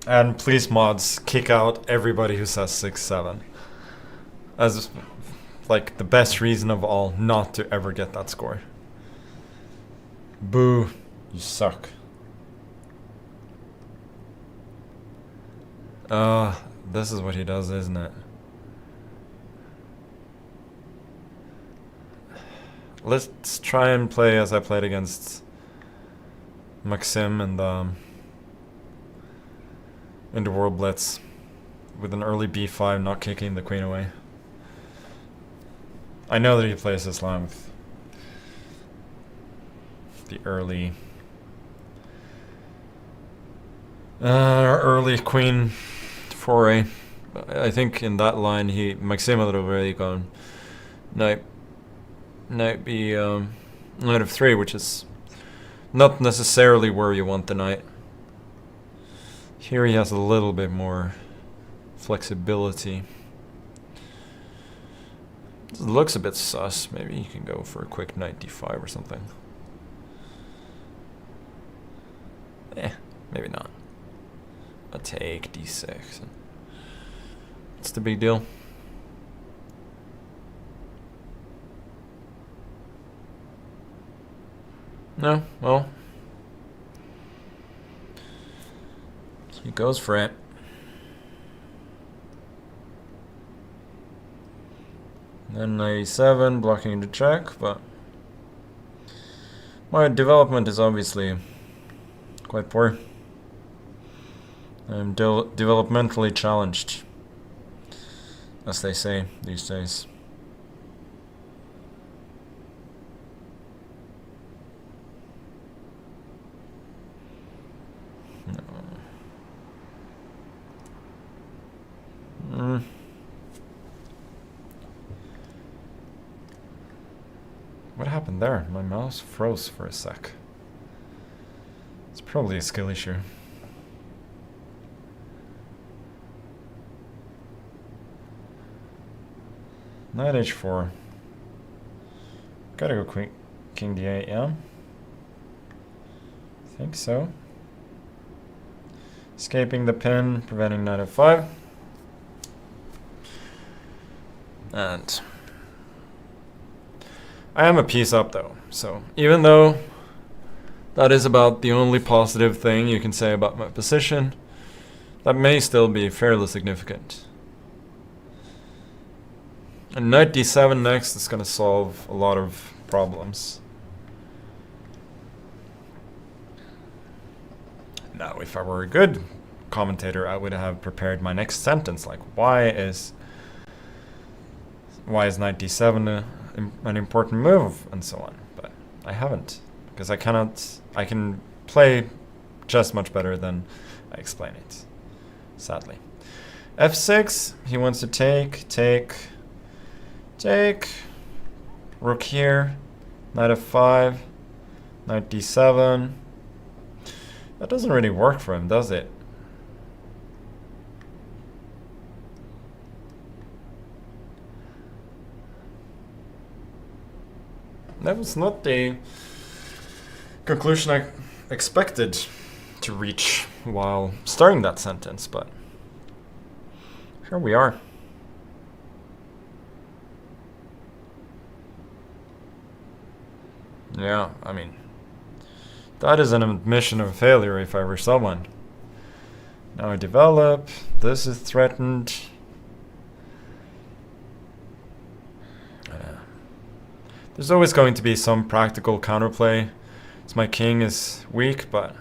And please, mods, kick out everybody who says 6-7. As, like, the best reason of all not to ever get that score. Boo. You suck. This is what he does, isn't it? Let's try and play as I played against Maxim in the World Blitz, with an early b5, not kicking the queen away. I know that he plays this line with the early queen foray. I think in that line Maxim had already gone knight b knight of 3, which is not necessarily where you want the knight. Here he has a little bit more flexibility. It looks a bit sus. Maybe you can go for a quick knight d5 or something. Maybe not. A take d6. What's the big deal? No, well, he goes for it. Then 97, blocking the check, but my development is obviously quite poor. I'm developmentally challenged, as they say these days. What happened there? My mouse froze for a sec. It's probably a skill issue. Knight h4. Gotta go quick. King d8, yeah? I think so. Escaping the pin, preventing knight f5. And I am a piece up though, so even though that is about the only positive thing you can say about my position, that may still be fairly significant. And knight d7 next is going to solve a lot of problems. Now, if I were a good commentator, I would have prepared my next sentence, like, why is knight d7 an important move, and so on. But I haven't, because I can play just much better than I explain it, sadly. f6, he wants to take, rook here, knight f5, knight d7. That doesn't really work for him, does it? That was not the conclusion I expected to reach while starting that sentence, but here we are. Yeah, I mean, that is an admission of failure if I were someone. Now I develop, this is threatened. There's always going to be some practical counterplay, as my king is weak, but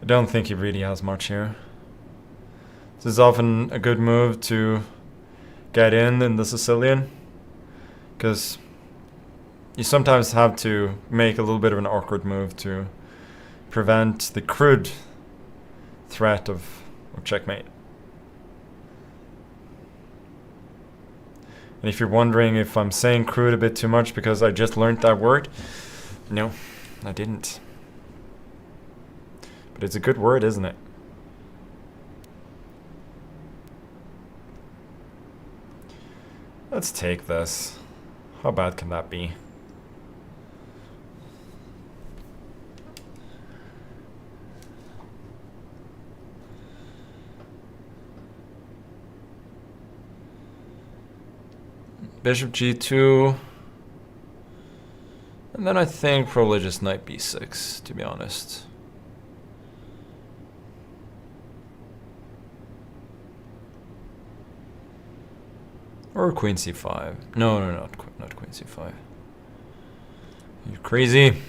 I don't think he really has much here. This is often a good move to get in the Sicilian, because you sometimes have to make a little bit of an awkward move to prevent the crude threat of checkmate. And if you're wondering if I'm saying crude a bit too much because I just learned that word, no, I didn't. But it's a good word, isn't it? Let's take this. How bad can that be? Bishop g2. And then I think probably just knight b6, to be honest. Or queen c5. No, not queen c5. You crazy?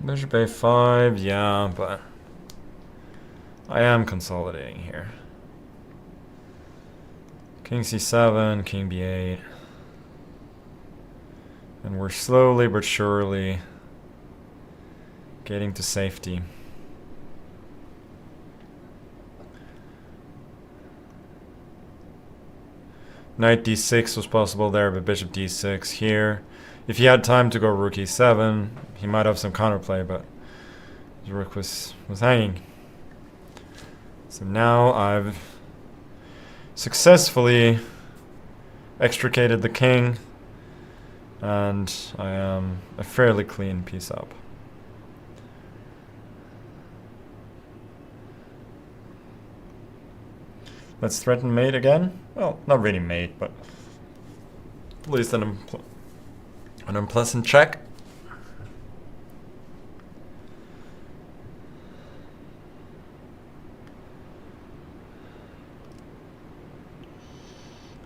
Bishop a5, yeah, but I am consolidating here. King c7, king b8. And we're slowly but surely getting to safety. Knight d6 was possible there, but bishop d6 here. If he had time to go rook e7, he might have some counterplay, but his rook was hanging. So now I've successfully extricated the king, and I am a fairly clean piece up. Let's threaten mate again. Well, not really mate, but at least an unpleasant check.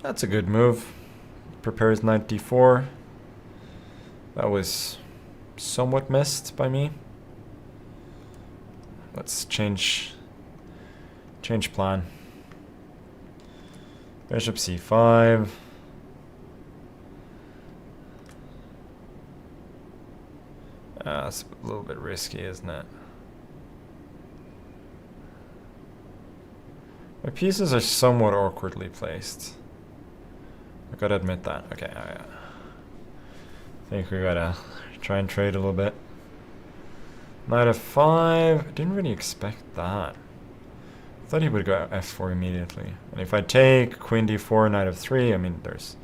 That's a good move. Prepares knight d4. That was somewhat missed by me. Let's change plan. Bishop c5. That's a little bit risky, isn't it? My pieces are somewhat awkwardly placed. I gotta admit that. Okay, I think we gotta try and trade a little bit. Knight f5. I didn't really expect that. I thought he would go f4 immediately. And if I take queen d4, knight f3, I mean, there's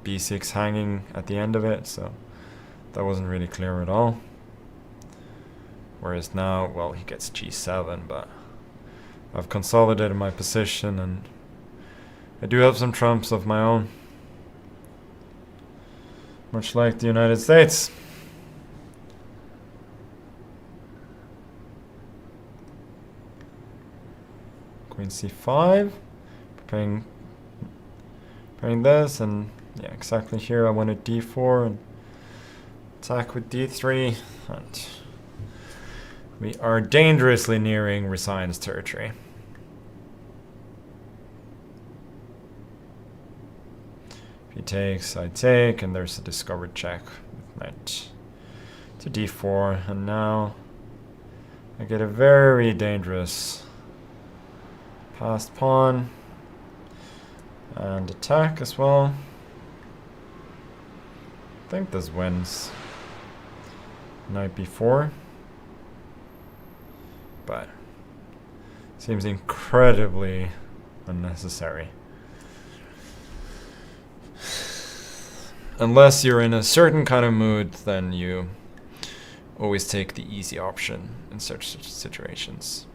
b6 hanging at the end of it, so that wasn't really clear at all. Whereas now, well, he gets g7, but I've consolidated my position, and I do have some trumps of my own. Much like the United States. Queen c5, preparing this, and yeah, exactly here I wanted d4 and attack with d3, and we are dangerously nearing Resign's territory. If he takes, I take, and there's a discovered check with knight to d4, and now I get a very dangerous passed pawn and attack as well. I think this wins. Knight b4, but seems incredibly unnecessary. Unless you're in a certain kind of mood, then you always take the easy option in such situations.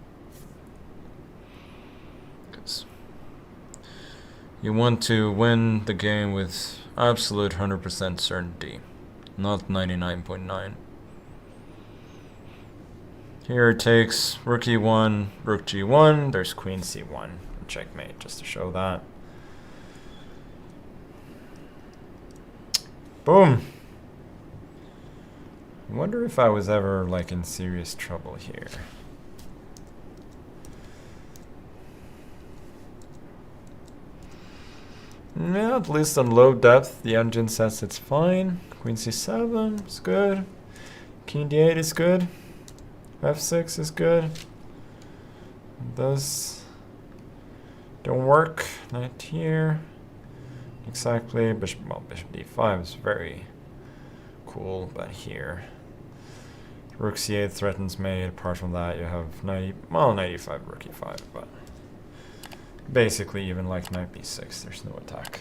You want to win the game with absolute 100% certainty, not 99.9. Here it takes rook e1, rook g1, there's queen c1, checkmate, just to show that. Boom! I wonder if I was ever like in serious trouble here. Yeah, at least on low depth, the engine says it's fine. Queen c7 is good. King d8 is good. f6 is good. Those don't work. Knight here. Exactly. Bishop d5 is very cool, but here. Rook c8 threatens mate. Apart from that, you have knight e5, rook e5, but basically even like knight b6, there's no attack.